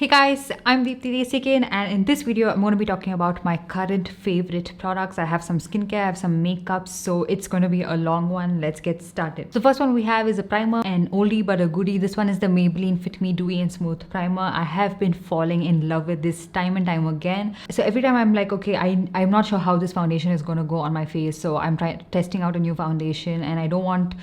Hey guys, I'm Deepthi Desikan, and in this video I'm going to be talking about my current favorite products. I have some skincare, I have some makeup, so it's going to be a long one. Let's get started. So first one we have is a primer, an oldie but a goodie. This one is the Maybelline Fit Me Dewy and Smooth Primer. I have been falling in love with this time and time again. So every time I'm like, okay, I'm not sure how this foundation is going to go on my face, so I'm testing out a new foundation and I don't want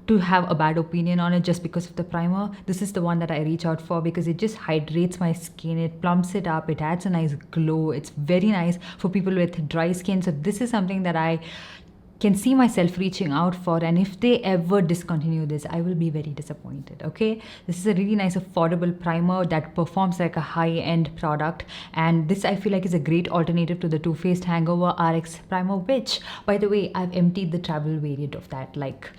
to have a bad opinion on it just because of the primer. This is the one that I reach out for because it just hydrates my skin, it plumps it up, it adds a nice glow. It's very nice for people with dry skin. So this is something that I can see myself reaching out for, and if they ever discontinue this, I will be very disappointed. Okay, this is a really nice affordable primer that performs like a high-end product, and this I feel like is a great alternative to the Too Faced Hangover RX primer, which by the way I've emptied the travel variant of that. Like,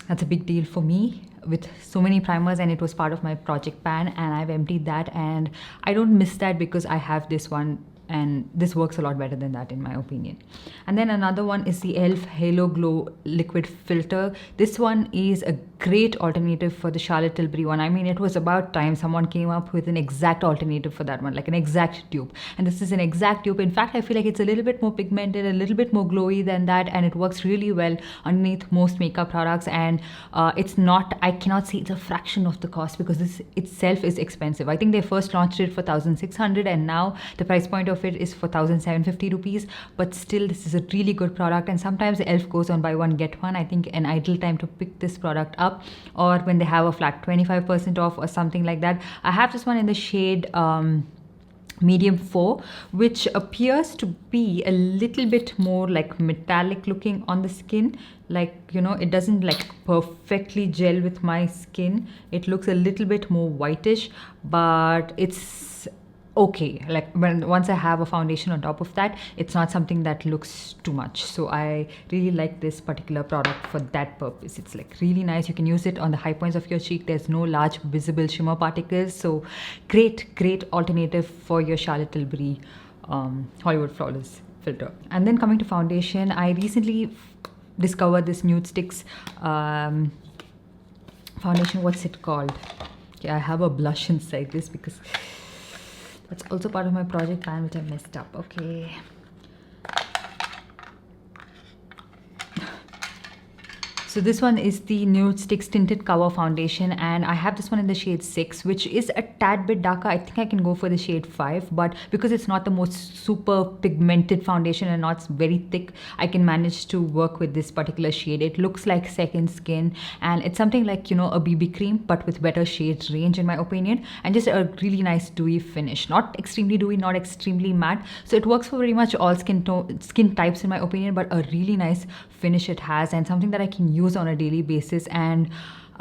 that's a big deal for me with so many primers, and it was part of my project pan, and I've emptied that, and I don't miss that because I have this one, and this works a lot better than that in my opinion. And then another one is the e.l.f. Halo Glow Liquid Filter. This one is a great alternative for the Charlotte Tilbury one. I mean, it was about time someone came up with an exact alternative for that one, like an exact dupe. And this is an exact dupe. In fact, I feel like it's a little bit more pigmented, a little bit more glowy than that, and it works really well underneath most makeup products. And it's not, I cannot say it's a fraction of the cost because this itself is expensive. I think they first launched it for 1,600, and now the price point of it is for 1,750 rupees, but still this is a really good product. And sometimes e.l.f. goes on buy one get one. I think an ideal time to pick this product up, or when they have a flat 25% off or something like that. I have this one in the shade medium 4, which appears to be a little bit more like metallic looking on the skin. Like, you know, it doesn't like perfectly gel with my skin. It looks a little bit more whitish, but it's okay. Like, once I have a foundation on top of that, it's not something that looks too much. So I really like this particular product for that purpose. It's like really nice. You can use it on the high points of your cheek. There's no large visible shimmer particles, so great alternative for your Charlotte Tilbury Hollywood Flawless filter. And then coming to foundation, I recently discovered this Nude Sticks foundation. What's it called? Okay, I have a blush inside this because that's also part of my project pan, which I messed up. Okay. So this one is the Nude Sticks Tinted Cover Foundation, and I have this one in the shade 6, which is a tad bit darker. I think I can go for the shade 5, but because it's not the most super pigmented foundation and not very thick, I can manage to work with this particular shade. It looks like second skin, and it's something like, you know, a BB cream, but with better shade range in my opinion, and just a really nice dewy finish. Not extremely dewy, not extremely matte. So it works for pretty much all skin types in my opinion, but a really nice finish it has, and something that I can use on a daily basis. And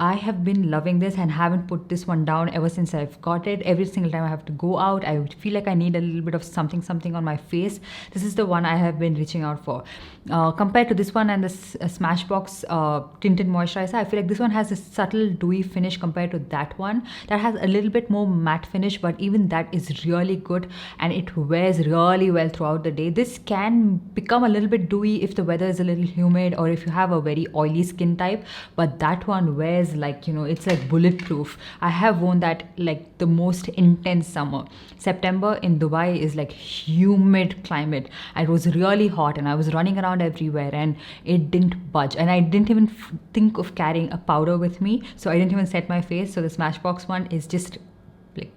I have been loving this and haven't put this one down ever since I've got it. Every single time I have to go out, I feel like I need a little bit of something on my face. This is the one I have been reaching out for. Compared to this one and the Smashbox tinted moisturizer, I feel like this one has a subtle dewy finish compared to that one. That has a little bit more matte finish, but even that is really good, and it wears really well throughout the day. This can become a little bit dewy if the weather is a little humid or if you have a very oily skin type, but that one wears like, you know, it's like bulletproof. I have worn that like the most intense summer. September in Dubai is like humid climate. It was really hot and I was running around everywhere and it didn't budge, and I didn't even think of carrying a powder with me, so I didn't even set my face. So the Smashbox one is just like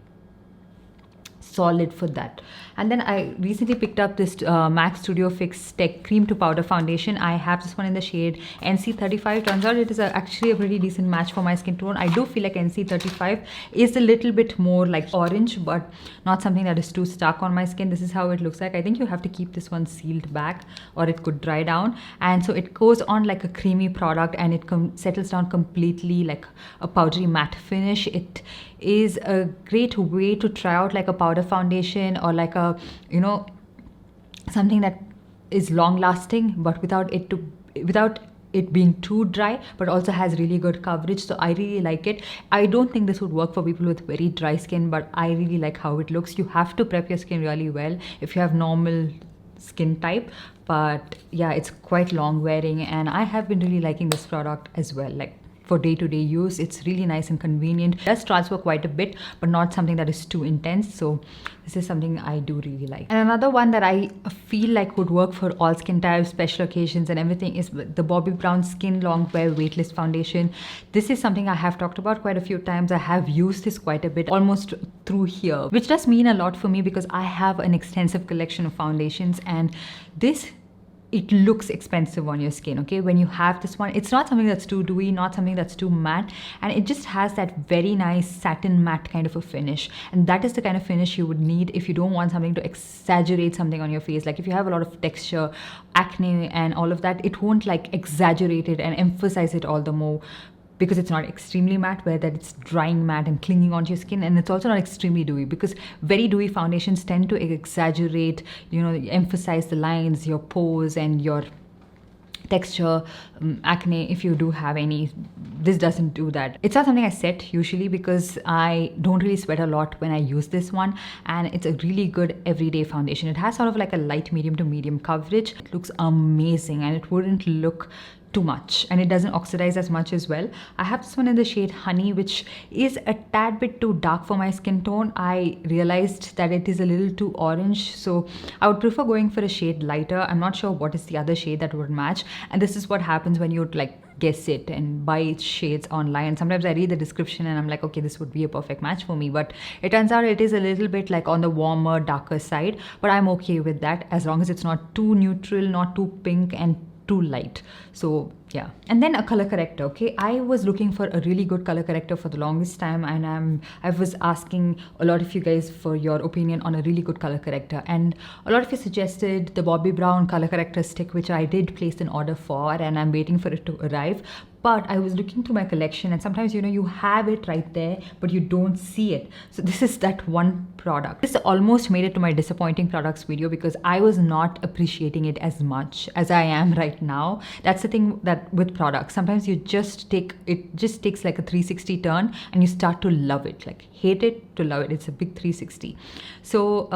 solid for that. And then I recently picked up this MAC Studio Fix Tech Cream to Powder Foundation. I have this one in the shade NC35. Turns out it is actually a pretty decent match for my skin tone. I do feel like NC35 is a little bit more like orange, but not something that is too stark on my skin. This is how it looks like. I think you have to keep this one sealed back or it could dry down. And so it goes on like a creamy product, and it settles down completely like a powdery matte finish. It is a great way to try out like a powder foundation or like a, you know, something that is long lasting but without it being too dry, but also has really good coverage. So I really like it. I don't think this would work for people with very dry skin, but I really like how it looks. You have to prep your skin really well if you have normal skin type, but yeah, it's quite long wearing, and I have been really liking this product as well. Like, for day-to-day use. It's really nice and convenient. It does transfer quite a bit, but not something that is too intense. So this is something I do really like. And another one that I feel like would work for all skin types, special occasions and everything is the Bobbi Brown Skin Long Wear Weightless Foundation. This is something I have talked about quite a few times. I have used this quite a bit, almost through here, which does mean a lot for me because I have an extensive collection of foundations, and it looks expensive on your skin, okay? When you have this one, it's not something that's too dewy, not something that's too matte, and it just has that very nice satin matte kind of a finish. And that is the kind of finish you would need if you don't want something to exaggerate something on your face. Like if you have a lot of texture, acne and all of that, it won't like exaggerate it and emphasize it all the more, because it's not extremely matte, where that it's drying matte and clinging onto your skin, and it's also not extremely dewy, because very dewy foundations tend to exaggerate, you know, emphasize the lines, your pores and your texture, acne, if you do have any. This doesn't do that. It's not something I set usually because I don't really sweat a lot when I use this one, and it's a really good everyday foundation. It has sort of like a light medium to medium coverage. It looks amazing, and it wouldn't look too much, and it doesn't oxidize as much as well. I have this one in the shade Honey, which is a tad bit too dark for my skin tone. I realized that it is a little too orange, so I would prefer going for a shade lighter. I'm not sure what is the other shade that would match, and this is what happens when you like guess it and buy shades online. Sometimes I read the description and I'm like, okay, this would be a perfect match for me, but it turns out it is a little bit like on the warmer, darker side, but I'm okay with that as long as it's not too neutral, not too pink and too light. So yeah. And then a color corrector. Okay, I was looking for a really good color corrector for the longest time, and I was asking a lot of you guys for your opinion on a really good color corrector, and a lot of you suggested the Bobbi Brown color corrector stick, which I did place an order for, and I'm waiting for it to arrive. But I was looking through my collection, and sometimes, you know, you have it right there, but you don't see it. So this is that one product. This almost made it to my disappointing products video because I was not appreciating it as much as I am right now. That's the thing that with products, sometimes it just takes like a 360 turn and you start to love it, like hate it to love it. It's a big 360. So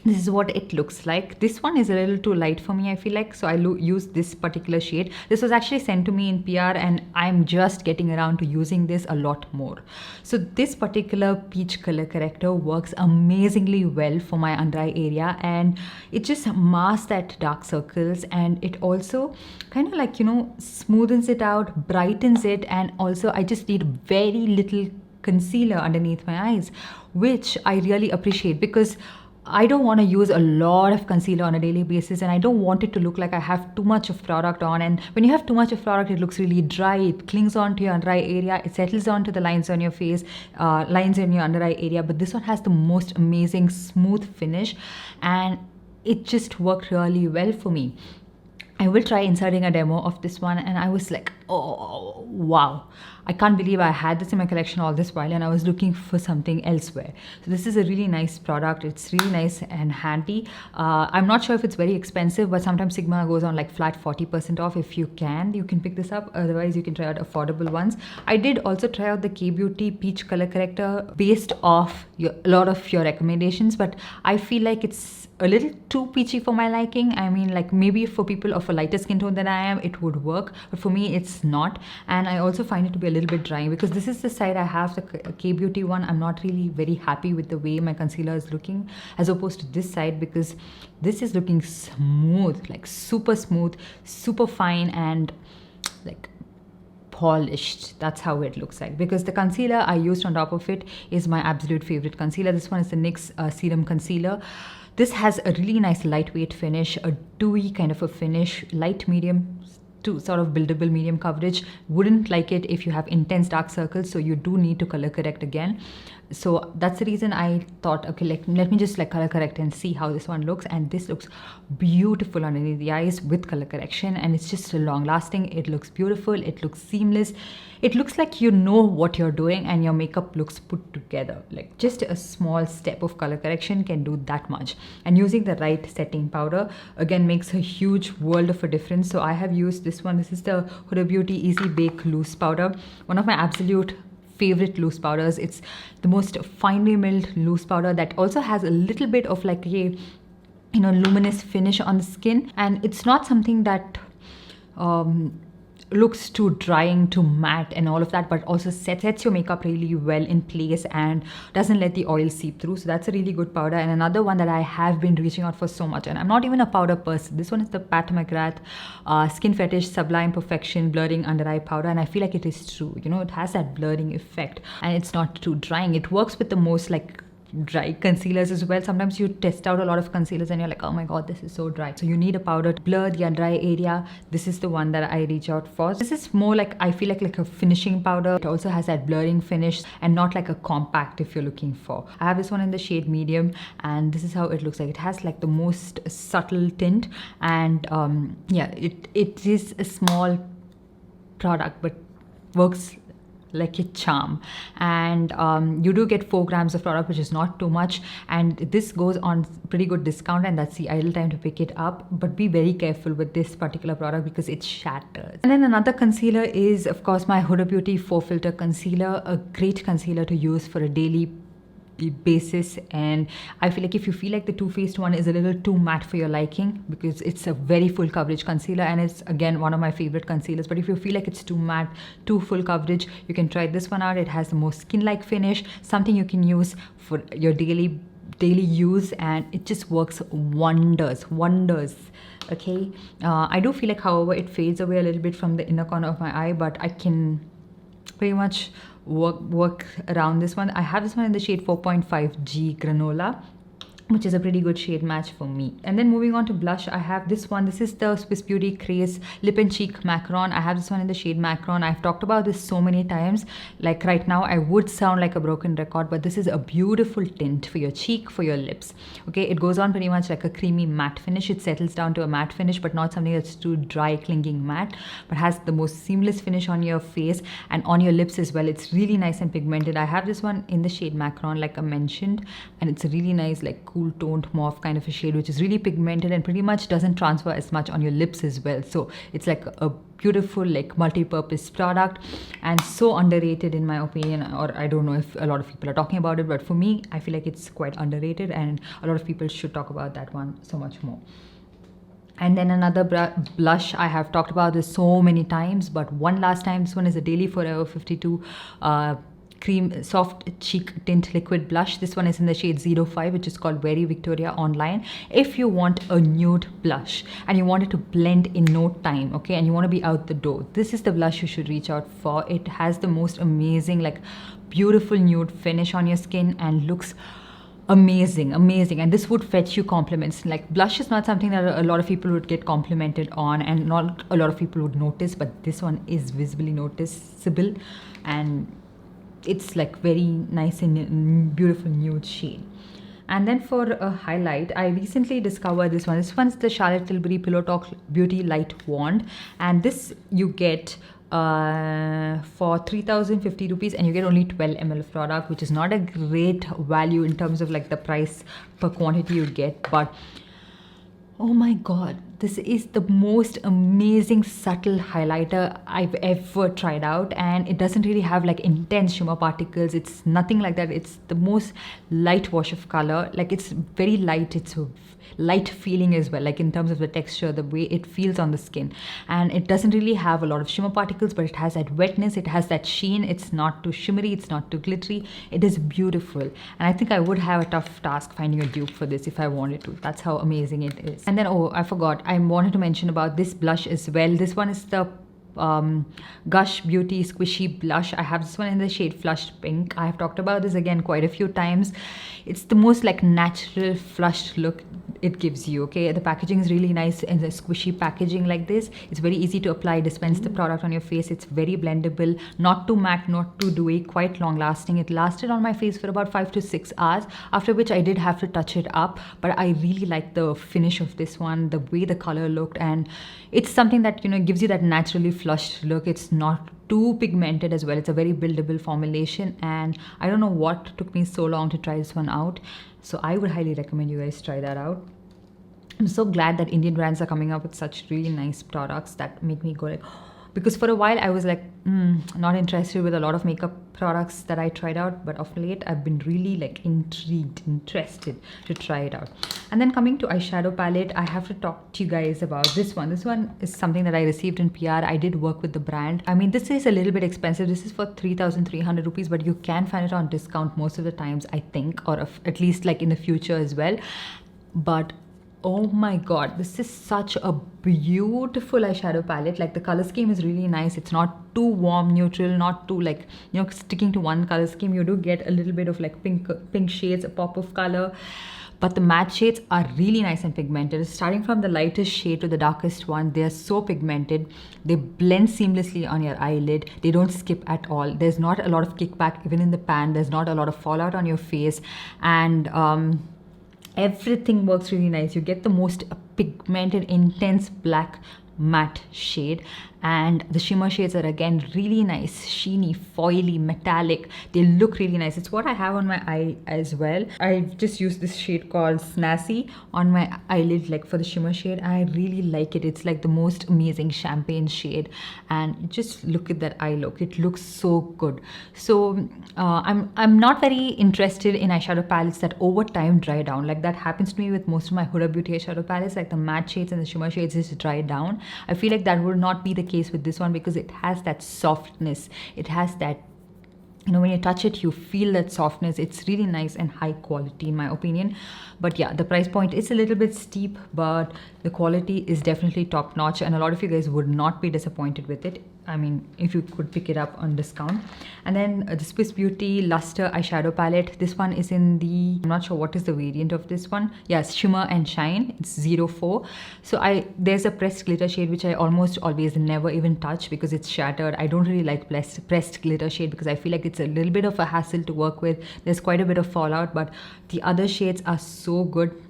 this is what it looks like. This one is a little too light for me, I feel like, so I use this particular shade. This was actually sent to me in PR, and I'm just getting around to using this a lot more. So this particular peach color corrector works amazingly well for my under eye area, and it just masks that dark circles, and it also kind of like, you know, smoothens it out, brightens it, and also I just need very little concealer underneath my eyes, which I really appreciate because I don't want to use a lot of concealer on a daily basis, and I don't want it to look like I have too much of product on. And when you have too much of product, it looks really dry. It clings onto your under eye area. It settles onto the lines on your face, lines in your under eye area. But this one has the most amazing smooth finish, and it just worked really well for me. I will try inserting a demo of this one, and I was like, oh wow, I can't believe I had this in my collection all this while and I was looking for something elsewhere. So this is a really nice product. It's really nice and handy. I'm not sure if it's very expensive, but sometimes Sigma goes on like flat 40% off. If you can pick this up. Otherwise you can try out affordable ones. I did also try out the K-Beauty Peach Color Corrector based off a lot of your recommendations, but I feel like it's a little too peachy for my liking. I mean, like maybe for people of a lighter skin tone than I am, it would work, but for me it's not. And I also find it to be a little bit drying because this is the side I have the K-Beauty one. I'm not really very happy with the way my concealer is looking as opposed to this side, because this is looking smooth, like super smooth, super fine, and like polished. That's how it looks like, because the concealer I used on top of it is my absolute favorite concealer. This one is the NYX Serum Concealer. This has a really nice lightweight finish, a dewy kind of a finish, light medium to sort of buildable medium coverage. Wouldn't like it if you have intense dark circles, so you do need to color correct again. So that's the reason I thought, okay, let me just like color correct and see how this one looks. And this looks beautiful underneath the eyes with color correction, and it's just long lasting. It looks beautiful, it looks seamless, it looks like you know what you're doing and your makeup looks put together. Like just a small step of color correction can do that much, and using the right setting powder again makes a huge world of a difference. So I have used this one. This is the Huda Beauty Easy Bake Loose Powder, one of my absolute favorite loose powders. It's the most finely milled loose powder that also has a little bit of like a, luminous finish on the skin, and it's not something that looks too drying, too matte and all of that, but also sets your makeup really well in place and doesn't let the oil seep through. So that's a really good powder. And another one that I have been reaching out for so much, and I'm not even a powder person, this one is the Pat McGrath Skin Fetish Sublime Perfection Blurring Under Eye Powder, and I feel like it is true. You know, it has that blurring effect and it's not too drying. It works with the most like dry concealers as well. Sometimes you test out a lot of concealers and you're like, oh my god, this is so dry. So you need a powder to blur the under eye area. This is the one that I reach out for. This is more like, I feel like a finishing powder. It also has that blurring finish and not like a compact if you're looking for. I have this one in the shade medium and this is how it looks like. It has like the most subtle tint and yeah, it is a small product but works like a charm. And you do get 4 grams of product, which is not too much, and this goes on pretty good discount, and that's the ideal time to pick it up. But be very careful with this particular product because it shatters. And then another concealer is of course my Huda Beauty 4 filter concealer, a great concealer to use for a daily basis. And I feel like if you feel like the Too Faced one is a little too matte for your liking, because it's a very full coverage concealer and it's again one of my favorite concealers, but if you feel like it's too matte, too full coverage, you can try this one out. It has the most skin-like finish, something you can use for your daily use, and it just works wonders. Okay, I do feel like, however, it fades away a little bit from the inner corner of my eye, but I can pretty much work around this one. I have this one in the shade 4.5G Granola, which is a pretty good shade match for me. And then moving on to blush, I have this one. This is the Swiss Beauty Craze Lip and Cheek Macaron. I have this one in the shade Macaron. I've talked about this so many times. Like right now, I would sound like a broken record, but this is a beautiful tint for your cheek, for your lips. Okay, it goes on pretty much like a creamy matte finish. It settles down to a matte finish, but not something that's too dry, clinging matte, but has the most seamless finish on your face and on your lips as well. It's really nice and pigmented. I have this one in the shade Macaron, like I mentioned, and it's a really nice, like cool toned mauve kind of a shade, which is really pigmented and pretty much doesn't transfer as much on your lips as well. So it's like a beautiful, like multi-purpose product and so underrated in my opinion, or I don't know if a lot of people are talking about it, but for me, I feel like it's quite underrated and a lot of people should talk about that one so much more. And then another blush, I have talked about this so many times, but one last time. This one is a Daily Forever 52 cream soft cheek tint liquid blush. This one is in the shade 05, which is called Very Victoria Online. If you want a nude blush and you want it to blend in no time, okay, and you want to be out the door, this is the blush you should reach out for. It has the most amazing, like beautiful nude finish on your skin and looks amazing, and this would fetch you compliments. Like blush is not something that a lot of people would get complimented on and not a lot of people would notice, but this one is visibly noticeable and it's like very nice and beautiful nude shade. And then for a highlight, I recently discovered this one. This one's the Charlotte Tilbury Pillow Talk Beauty Light Wand, and this you get for 3,050 rupees, and you get only 12 ml of product, which is not a great value in terms of like the price per quantity you get, but oh my god, this is the most amazing subtle highlighter I've ever tried out, and it doesn't really have like intense shimmer particles. It's nothing like that. It's the most light wash of color. Like it's very light. It's light feeling as well, like in terms of the texture, the way it feels on the skin, and it doesn't really have a lot of shimmer particles, but it has that wetness, it has that sheen. It's not too shimmery, it's not too glittery. It is beautiful, and I think I would have a tough task finding a dupe for this if I wanted to. That's how amazing it is. And then, oh, I forgot, I wanted to mention about this blush as well. This one is the Gush Beauty Squishy Blush. I have this one in the shade Flushed Pink. I have talked about this again quite a few times. It's the most like natural flushed look it gives you. Okay, the packaging is really nice and the squishy packaging like this. It's very easy to apply, dispense the product on your face. It's very blendable, not too matte, not too dewy, quite long lasting. It lasted on my face for about 5 to 6 hours, after which I did have to touch it up, but I really like the finish of this one, the way the color looked, and it's something that, you know, gives you that naturally flushed look. It's not too pigmented as well. It's a very buildable formulation, and I don't know what took me so long to try this one out, so I would highly recommend you guys try that out. I'm so glad that Indian brands are coming up with such really nice products that make me go like, oh, because for a while I was like not interested with a lot of makeup products that I tried out, but of late I've been really like interested to try it out. And then coming to eyeshadow palette, I have to talk to you guys about this one. This one is something that I received in PR. I did work with the brand. I mean, this is a little bit expensive. This is for 3,300 rupees, but you can find it on discount most of the times, I think, or at least like in the future as well. But oh my god, this is such a beautiful eyeshadow palette. Like the color scheme is really nice. It's not too warm neutral, not too like, you know, sticking to one color scheme. You do get a little bit of like pink shades, a pop of color, but the matte shades are really nice and pigmented. Starting from the lightest shade to the darkest one, they are so pigmented. They blend seamlessly on your eyelid. They don't skip at all. There's not a lot of kickback even in the pan. There's not a lot of fallout on your face, and everything works really nice. You get the most pigmented, intense black matte shade, and the shimmer shades are again really nice, sheeny, foily, metallic. They look really nice. It's what I have on my eye as well. I've just used this shade called Snassy on my eyelid, like for the shimmer shade. I really like it. It's like the most amazing champagne shade, and just look at that eye look. It looks so good. So I'm not very interested in eyeshadow palettes that over time dry down. Like that happens to me with most of my Huda Beauty eyeshadow palettes. Like the matte shades and the shimmer shades just dry down. I feel like that would not be the case with this one, because it has that softness. It has that, you know, when you touch it, you feel that softness. It's really nice and high quality in my opinion. But yeah, the price point is a little bit steep, but the quality is definitely top notch, and a lot of you guys would not be disappointed with it. I mean, if you could pick it up on discount. And then the Swiss Beauty Luster eyeshadow palette. This one is in the, I'm not sure what is the variant of this one. Yes, Shimmer and Shine. It's 04. So there's a pressed glitter shade which I almost always never even touch because it's shattered. I don't really like pressed glitter shade because I feel like it's a little bit of a hassle to work with. There's quite a bit of fallout, but the other shades are so good.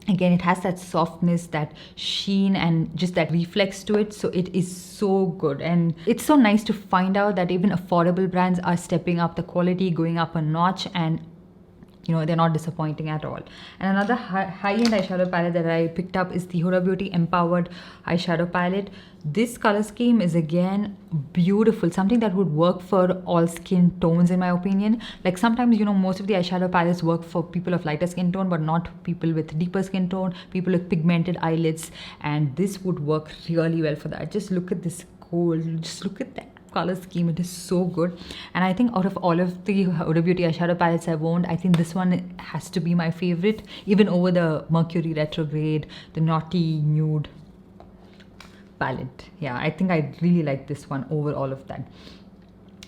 Again, it has that softness, that sheen, and just that reflex to it. So it is so good. And it's so nice to find out that even affordable brands are stepping up the quality, going up a notch, and you know, they're not disappointing at all. And another high-end eyeshadow palette that I picked up is the Huda Beauty Empowered eyeshadow palette. This color scheme is again beautiful, something that would work for all skin tones in my opinion. Like sometimes, you know, most of the eyeshadow palettes work for people of lighter skin tone, but not people with deeper skin tone, people with pigmented eyelids, and this would work really well for that. Just look at this gold, just look at that color scheme. It is so good. And I think out of all of the Huda Beauty eyeshadow palettes I've owned, I think this one has to be my favorite, even over the Mercury Retrograde, the Naughty Nude palette. Yeah, I think I really like this one over all of that.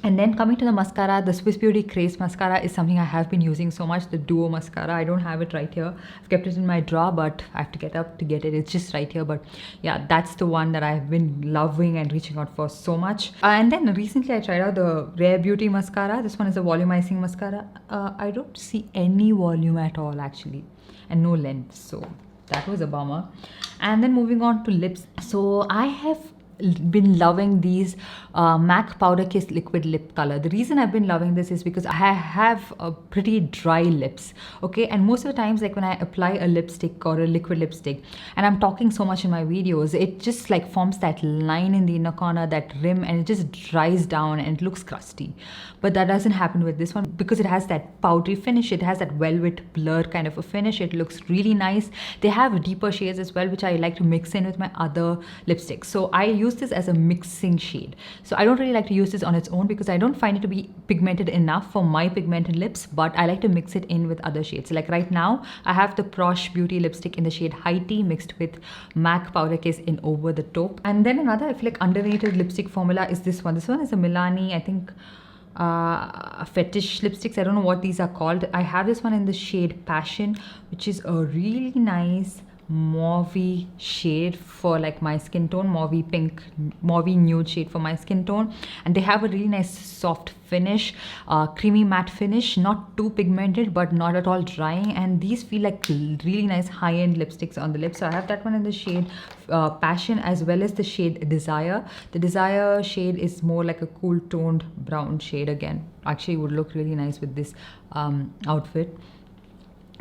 And then coming to the mascara, the Swiss Beauty Craze mascara is something I have been using so much, the Duo mascara. I don't have it right here. I've kept it in my drawer, but I have to get up to get it. It's just right here. But yeah, that's the one that I've been loving and reaching out for so much. And then recently I tried out the Rare Beauty mascara. This one is a volumizing mascara. I don't see any volume at all actually, and no length. So that was a bummer. And then moving on to lips. So I have been loving these MAC Powder Kiss liquid lip color. The reason I've been loving this is because I have pretty dry lips, okay, and most of the times, like when I apply a lipstick or a liquid lipstick, and I'm talking so much in my videos, it just like forms that line in the inner corner, that rim, and it just dries down and it looks crusty. But that doesn't happen with this one because it has that powdery finish. It has that velvet blur kind of a finish. It looks really nice. They have deeper shades as well, which I like to mix in with my other lipsticks. So I use this as a mixing shade. So I don't really like to use this on its own because I don't find it to be pigmented enough for my pigmented lips, but I like to mix it in with other shades. Like right now, I have the Prosh Beauty lipstick in the shade High Tea mixed with MAC Powder Kiss in Over the Taupe. And then another, I feel like underrated lipstick formula is this one. This one is a Milani, I think, fetish lipsticks. I don't know what these are called. I have this one in the shade Passion, which is a really nice mauvey shade for like my skin tone, mauvey pink, mauvey nude shade for my skin tone. And they have a really nice soft finish, creamy matte finish, not too pigmented but not at all drying, and these feel like really nice high-end lipsticks on the lips. So I have that one in the shade Passion as well as the shade Desire. The Desire shade is more like a cool toned brown shade. Again, actually would look really nice with this outfit.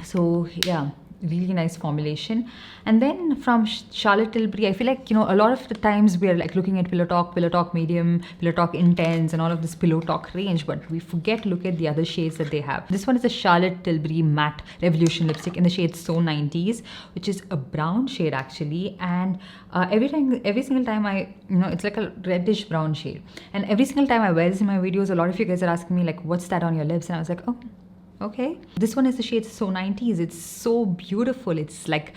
So yeah, really nice formulation. And then from Charlotte Tilbury, I feel like, you know, a lot of the times we are like looking at Pillow Talk Medium, Pillow Talk Intense and all of this Pillow Talk range, but we forget to look at the other shades that they have. This one is a Charlotte Tilbury Matte Revolution lipstick in the shade So 90s, which is a brown shade actually. And every single time I, you know, it's like a reddish brown shade. And every single time I wear this in my videos, a lot of you guys are asking me like, what's that on your lips? And I was like, oh, okay. This one is the shade So 90s. It's so beautiful. It's like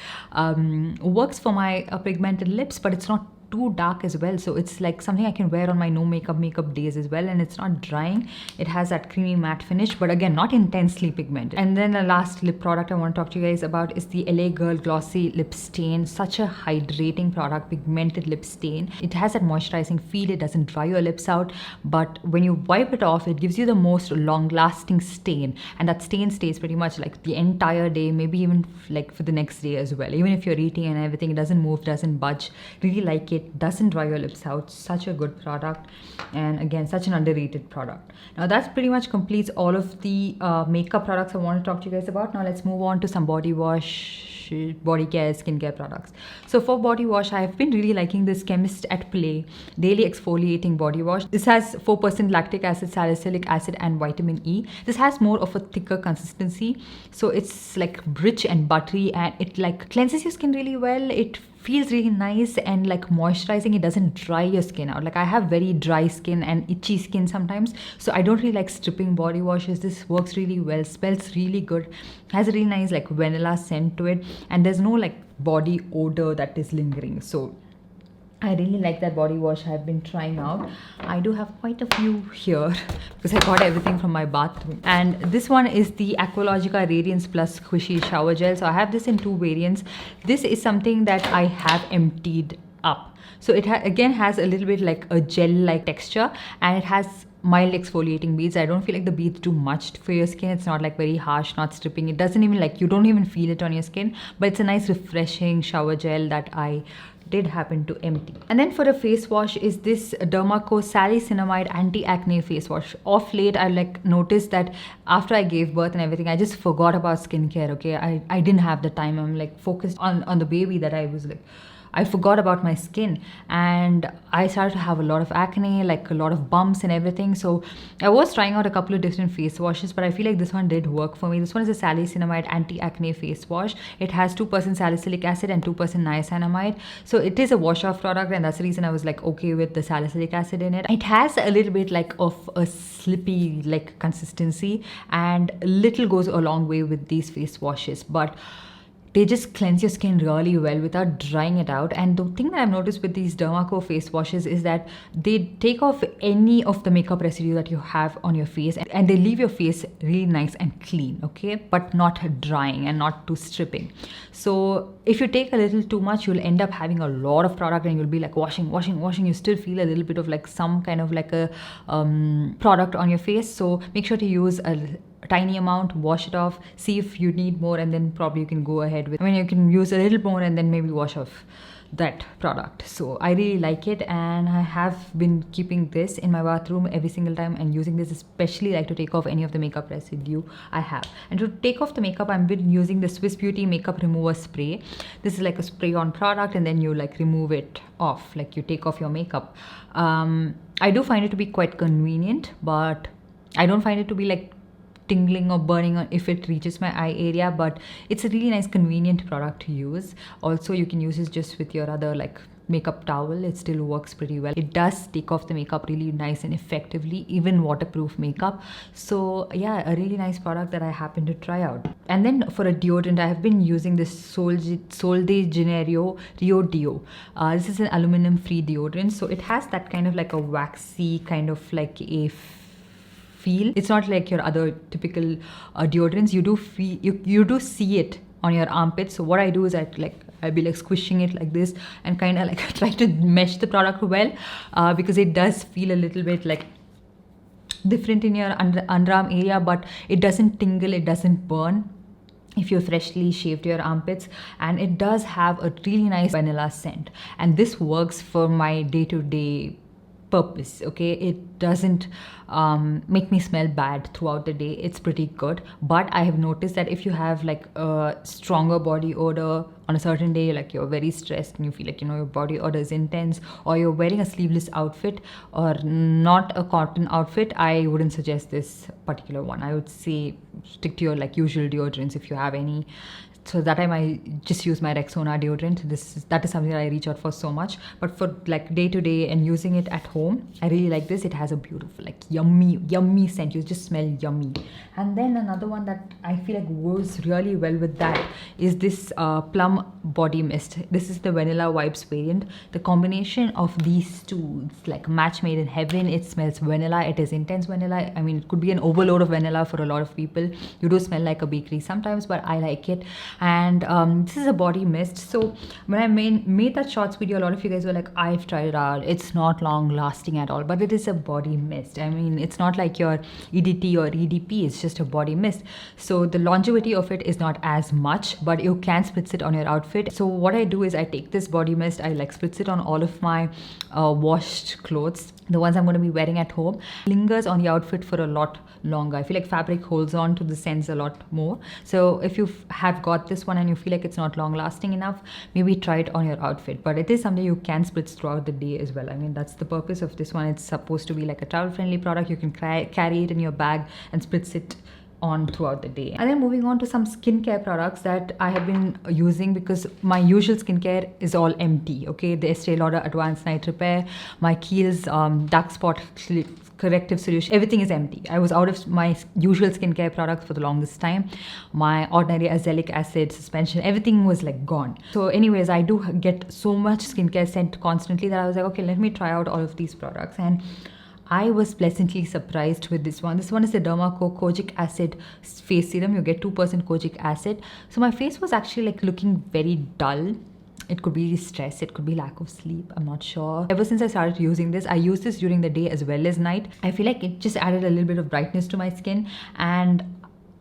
works for my pigmented lips, but it's not too dark as well, so it's like something I can wear on my no makeup days as well, and it's not drying. It has that creamy matte finish, but again, not intensely pigmented. And then the last lip product I want to talk to you guys about is the LA Girl Glossy Lip Stain. Such a hydrating product, pigmented lip stain. It has that moisturizing feel. It doesn't dry your lips out, but when you wipe it off, it gives you the most long-lasting stain, and that stain stays pretty much like the entire day, maybe even like for the next day as well. Even if you're eating and everything, it doesn't move, doesn't budge. Really like it. Doesn't dry your lips out. Such a good product, and again, such an underrated product. Now that pretty much completes all of the makeup products I want to talk to you guys about. Now let's move on to some body wash, body care, skincare products. So for body wash, I've been really liking this Chemist at Play daily exfoliating body wash. This has 4% lactic acid, salicylic acid and vitamin E. This has more of a thicker consistency, so it's like rich and buttery, and it like cleanses your skin really well. It feels really nice and like moisturizing. It doesn't dry your skin out. Like I have very dry skin and itchy skin sometimes, so I don't really like stripping body washes. This works really well, smells really good, has a really nice like vanilla scent to it, and there's no like body odor that is lingering. So I really like that body wash I've been trying out. I do have quite a few here because I got everything from my bathroom. And this one is the Aqualogica Radiance Plus Squishy Shower Gel. So I have this in 2 variants. This is something that I have emptied up. So it again has a little bit like a gel-like texture, and it has mild exfoliating beads. I don't feel like the beads do much for your skin. It's not like very harsh, not stripping. It doesn't even like, you don't even feel it on your skin, but it's a nice refreshing shower gel that I did happen to empty. And then for the face wash is this Dermaco Salicylamide Anti-Acne Face Wash. Off late, I like noticed that after I gave birth and everything, I just forgot about skincare, okay? I didn't have the time. I'm like focused on the baby that I was like, I forgot about my skin, and I started to have a lot of acne, like a lot of bumps and everything. So I was trying out a couple of different face washes, but I feel like this one did work for me. This one is a Salicylamide Anti-Acne Face Wash. It has 2% salicylic acid and 2% niacinamide. So it is a wash-off product, and that's the reason I was like okay with the salicylic acid in it. It has a little bit like of a slippy like consistency, and little goes a long way with these face washes, but they just cleanse your skin really well without drying it out. And the thing that I've noticed with these Dermaco face washes is that they take off any of the makeup residue that you have on your face, and they leave your face really nice and clean, okay, but not drying and not too stripping. So if you take a little too much, you'll end up having a lot of product, and you'll be like washing. You still feel a little bit of like some kind of like a product on your face. So make sure to use a tiny amount, wash it off, see if you need more, and then probably you can go ahead with, I mean, you can use a little more and then maybe wash off that product. So I really like it, and I have been keeping this in my bathroom every single time and using this, especially like to take off any of the makeup residue I have. And to take off the makeup, I've been using the Swiss Beauty Makeup Remover Spray. This is like a spray on product, and then you like remove it off, like you take off your makeup. I do find it to be quite convenient, but I don't find it to be like tingling or burning on if it reaches my eye area, but it's a really nice convenient product to use. Also, you can use this just with your other like makeup towel. It still works pretty well. It does take off the makeup really nice and effectively, even waterproof makeup. So yeah, a really nice product that I happen to try out. And then for a deodorant, I have been using this Sol de Janeiro Rio Deo. This is an aluminum free deodorant, so it has that kind of like a waxy kind of like a feel. It's not like your other typical deodorants. You do feel, you do see it on your armpits. So what I do is I'll be like squishing it like this and kind of like try to mesh the product well, because it does feel a little bit like different in your underarm area, but it doesn't tingle, it doesn't burn if you freshly shaved your armpits, and it does have a really nice vanilla scent, and this works for my day-to-day purpose, okay? It doesn't make me smell bad throughout the day. It's pretty good. But I have noticed that if you have like a stronger body odor on a certain day, like you're very stressed and you feel like, you know, your body odor is intense, or you're wearing a sleeveless outfit or not a cotton outfit, I wouldn't suggest this particular one. I would say stick to your like usual deodorants if you have any. So that time I just use my Rexona deodorant. That is something that I reach out for so much. But for like day to day and using it at home, I really like this. It has a beautiful like yummy scent. You just smell yummy. And then another one that I feel like goes really well with that is this plum body mist. This is the vanilla vibes variant. The combination of these two, it's like match made in heaven. It smells vanilla. It is intense vanilla. I mean, it could be an overload of vanilla for a lot of people. You do smell like a bakery sometimes, but I like it. And this is a body mist. So when I made that shorts video, a lot of you guys were like, I've tried it out, it's not long lasting at all. But it is a body mist. I mean, it's not like your EDT or EDP, it's just a body mist. So the longevity of it is not as much, but you can spritz it on your outfit. So what I do is I take this body mist, I like spritz it on all of my washed clothes, the ones I'm going to be wearing at home. Lingers on the outfit for a lot longer. I feel like fabric holds on to the scents a lot more. So if you have got this one and you feel like it's not long lasting enough, maybe try it on your outfit. But it is something you can spritz throughout the day as well. I mean, that's the purpose of this one. It's supposed to be like a travel friendly product. You can carry it in your bag and spritz it on throughout the day. And then moving on to some skincare products that I have been using, because my usual skincare is all empty. Okay, the Estee Lauder Advanced Night Repair, my Kiehl's dark spot corrective solution, everything is empty. I was out of my usual skincare products for the longest time. My ordinary azelaic acid suspension, everything was like gone. So anyways, I do get so much skincare sent constantly that I was like, okay, let me try out all of these products. And I was pleasantly surprised with this one. This one is the Derma Co Kojic Acid Face Serum. You get 2% kojic acid. So my face was actually like looking very dull. It could be stress, it could be lack of sleep, I'm not sure. Ever since I started using this, I use this during the day as well as night. I feel like it just added a little bit of brightness to my skin, and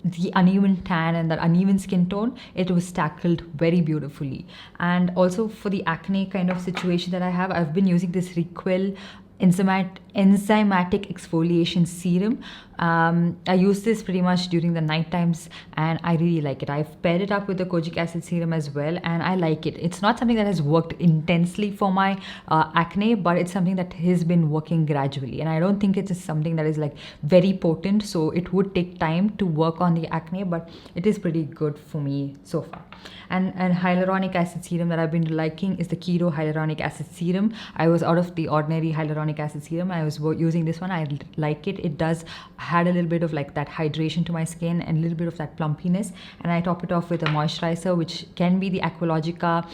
the uneven tan and that uneven skin tone, it was tackled very beautifully. And also for the acne kind of situation that I have, I've been using this Requel enzymatic exfoliation serum. I use this pretty much during the night times and I really like it. I've paired it up with the kojic acid serum as well and I like it. It's not something that has worked intensely for my acne, but it's something that has been working gradually, and I don't think it's something that is like very potent, so it would take time to work on the acne, but it is pretty good for me so far. And hyaluronic acid serum that I've been liking is the Kiro hyaluronic acid serum. I was out of the ordinary hyaluronic acid serum. I was using this one. I like it. It does had a little bit of like that hydration to my skin and a little bit of that plumpiness. And I top it off with a moisturizer, which can be the Aqualogica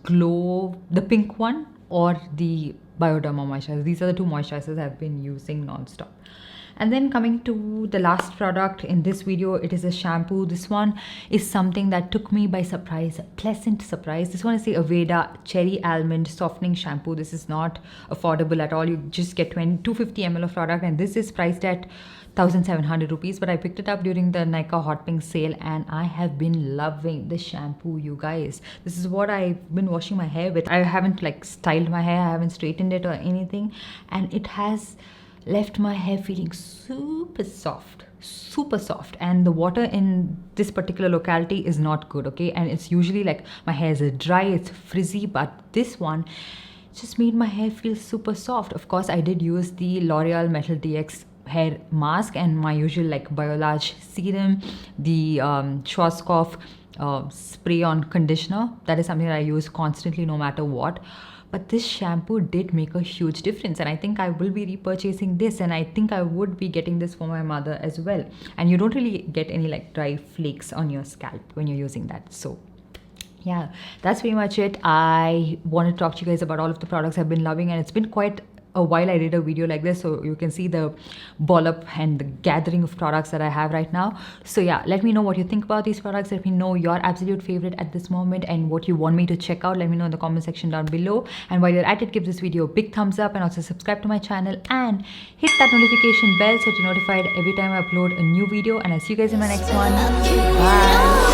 Glow, the pink one, or the Bioderma moisturizer. These are the two moisturizers I've been using non-stop. And then coming to the last product in this video, it is a shampoo. This one is something that took me by surprise, a pleasant surprise. This one is the Aveda Cherry Almond Softening Shampoo. This is not affordable at all. You just get 250 ml of product, and this is priced at 1,700 rupees, but I picked it up during the Nykaa Hot Pink sale and I have been loving the shampoo, you guys. This is what I've been washing my hair with. I haven't like styled my hair, I haven't straightened it or anything, and it has left my hair feeling super soft, and the water in this particular locality is not good, okay? And it's usually like my hair is dry, it's frizzy, but this one just made my hair feel super soft. Of course, I did use the L'Oreal Metal DX hair mask and my usual like Biolage serum, the Schwarzkopf spray on conditioner. That is something that I use constantly no matter what. But this shampoo did make a huge difference, and I think I will be repurchasing this, and I think I would be getting this for my mother as well. And you don't really get any like dry flakes on your scalp when you're using that. So yeah, that's pretty much it. I want to talk to you guys about all of the products I've been loving, and it's been quite a while I did a video like this, so you can see the ball up and the gathering of products that I have right now. So yeah, let me know what you think about these products. Let me know your absolute favorite at this moment and what you want me to check out. Let me know in the comment section down below. And while you're at it, give this video a big thumbs up and also subscribe to my channel and hit that notification bell so that you're notified every time I upload a new video. And I'll see you guys in my next one. Bye.